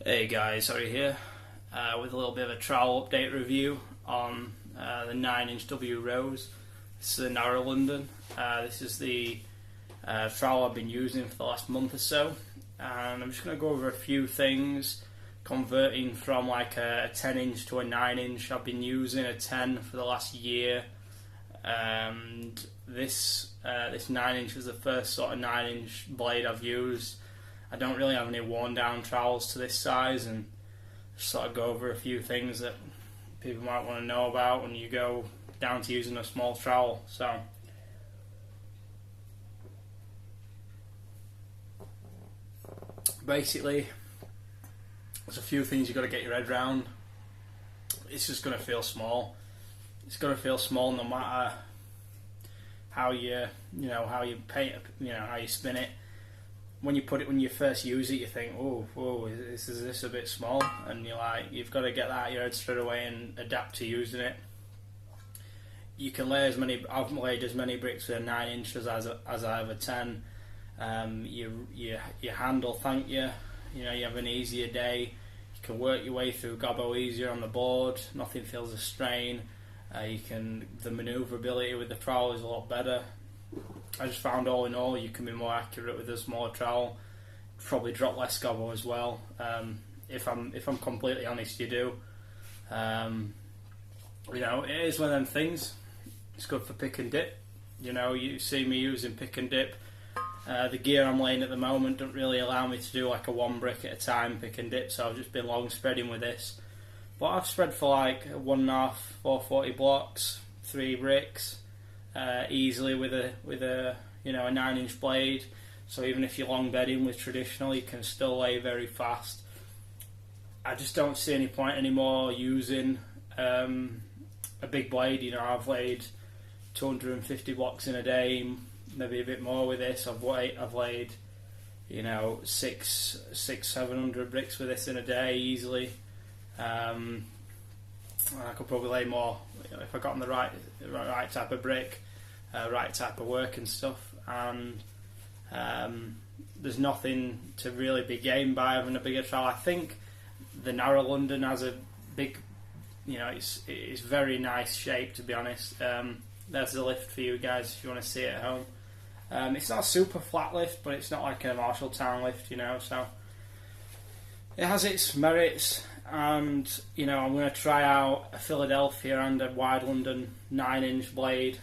Hey guys, Harry here with a little bit of a trowel update review on the 9-inch W.rose. This is a narrow London. This is the trowel I've been using for the last month or so, and I'm just going to go over a few things converting from like a 10-inch to a 9-inch. I've been using a 10 for the last year, and this 9-inch is the first sort of 9-inch blade I've used. I don't really have any worn down trowels to this size, and just sort of go over a few things that people might want to know about when you go down to using a small trowel. So basically, there's a few things you've got to get your head around. It's just going to feel small. It's going to feel small no matter how you paint it, how you spin it. When you first use it, you think, oh, is this a bit small? And you've got to get that out of your head straight away and adapt to using it. You can lay I've laid as many bricks with a 9 inches as I have a 10. Your handle, thank you. You have an easier day. You can work your way through gobbo easier on the board. Nothing feels a strain. The manoeuvrability with the trowel is a lot better. I just found all in all you can be more accurate with a smaller trowel. Probably drop less gobbo as well. If I'm completely honest, you do. It is one of them things. It's good for pick and dip. You see me using pick and dip. The gear I'm laying at the moment don't really allow me to do like a one brick at a time pick and dip, so I've just been long spreading with this. But I've spread for like 1.5, 440 blocks, 3 bricks. Easily with a 9-inch blade. So even if you're long bedding with traditional, you can still lay very fast. I just don't see any point anymore using a big blade. I've laid 250 blocks in a day, maybe a bit more with this. I've laid 700 bricks with this in a day easily. I could probably lay more if I got on the right type of brick, right type of work and stuff. And there's nothing to really be gained by having a bigger trowel. I think the narrow London has a big, it's very nice shape, to be honest. There's the lift for you guys if you want to see it at home. It's not a super flat lift, but it's not like a Marshalltown lift, so it has its merits. And I'm going to try out a Philadelphia and a wide London 9-inch blade.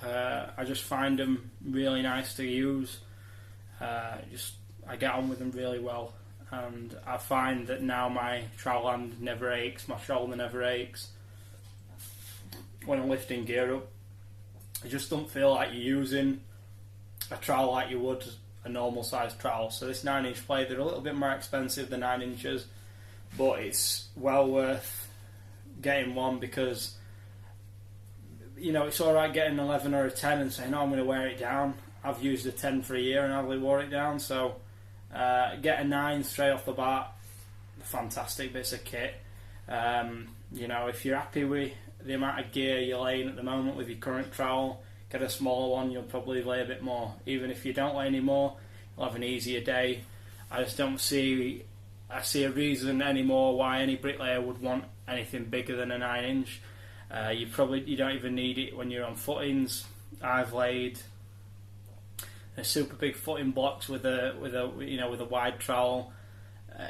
I just find them really nice to use. I get on with them really well, and I find that now my trowel hand never aches, my shoulder never aches when I'm lifting gear up. I just don't feel like you're using a trowel like you would a normal sized trowel. So this 9-inch blade, they're a little bit more expensive than 9 inches. But it's well worth getting one because, it's alright getting an 11 or a 10 and saying, I'm going to wear it down. I've used a 10 for a year and hardly wore it down. So get a 9 straight off the bat, fantastic bits of kit. If you're happy with the amount of gear you're laying at the moment with your current trowel, get a smaller one, you'll probably lay a bit more. Even if you don't lay any more, you'll have an easier day. I just don't see a reason anymore why any bricklayer would want anything bigger than a 9-inch. You don't even need it when you're on footings. I've laid a super big footing blocks with a wide trowel.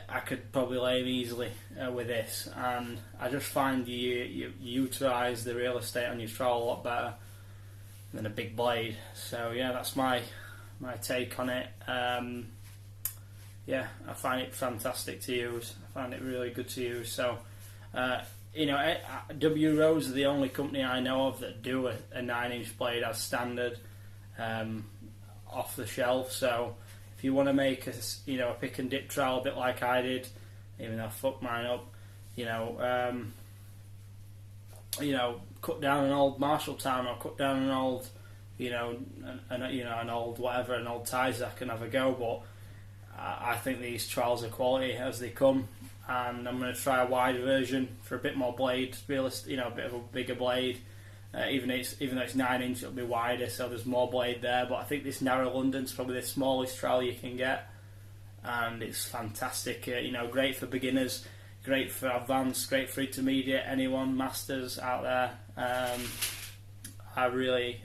I could probably lay them easily with this, and I just find you utilise the real estate on your trowel a lot better than a big blade. So yeah, that's my take on it. I find it fantastic to use. I find it really good to use. So, W.rose is the only company I know of that do a 9-inch blade as standard, off the shelf. So, if you want to make a pick and dip trowel a bit like I did, even though I fucked mine up, cut down an old Marshalltown or cut down an old, an old whatever, an old Tyzac and have a go. But I think these trowels are quality as they come, and I'm going to try a wider version for a bit more blade, a bit of a bigger blade. Even though it's 9-inch, it'll be wider, so there's more blade there. But I think this narrow London's probably the smallest trowel you can get. and it's fantastic. You know, great for beginners, great for advanced, great for intermediate, anyone, masters out there. I really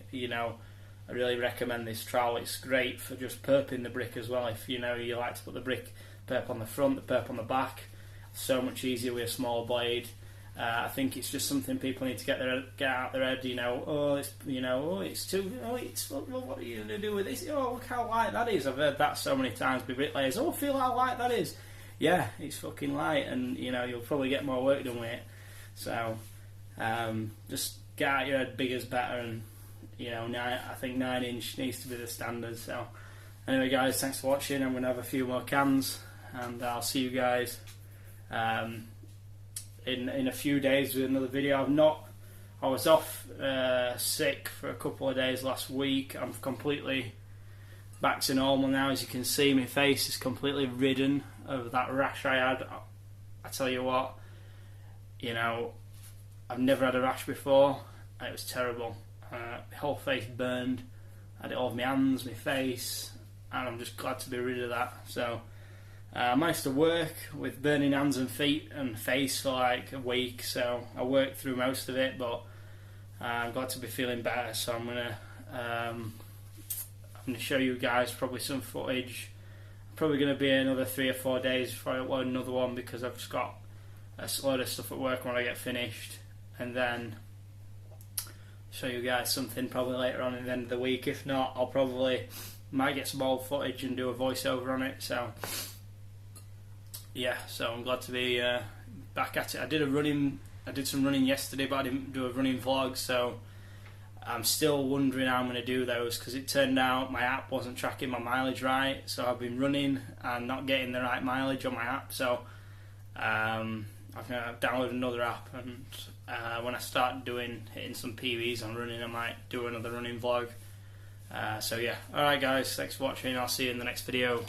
recommend this trowel. It's great for just perping the brick as well. If you know you like to put the brick perp on the front, the perp on the back, so much easier with a small blade. I think it's just something people need to get out their head. You know, what are you going to do with this? Oh, look how light that is. I've heard that so many times with bricklayers. Oh, feel how light that is. Yeah, it's fucking light, and you know you'll probably get more work done with it. So just get out your head, bigger's better, and you know, I think 9-inch needs to be the standard. So anyway, guys, thanks for watching. I'm going to have a few more cans, and I'll see you guys in a few days with another video. I was off sick for a couple of days last week. I'm completely back to normal now. As you can see, my face is completely ridden of that rash I had. I tell you what, you know, I've never had a rash before, and it was terrible. My whole face burned. I had it all over my hands, my face, and I'm just glad to be rid of that. So I managed to work with burning hands and feet and face for like a week, so I worked through most of it, but I'm glad to be feeling better. So I'm gonna show you guys probably some footage. Probably gonna be another 3 or 4 days before I upload another one, because I've just got a load of stuff at work when I get finished, and then show you guys something probably later on at the end of the week. If not, I'll probably might get some old footage and do a voiceover on it. So yeah, so I'm glad to be back at it. I did some running yesterday, but I didn't do a running vlog, so I'm still wondering how I'm going to do those, because it turned out my app wasn't tracking my mileage right. So I've been running and not getting the right mileage on my app. So I'm going to download another app, and when I start hitting some PBs on running, I might do another running vlog. So yeah, alright guys, thanks for watching. I'll see you in the next video.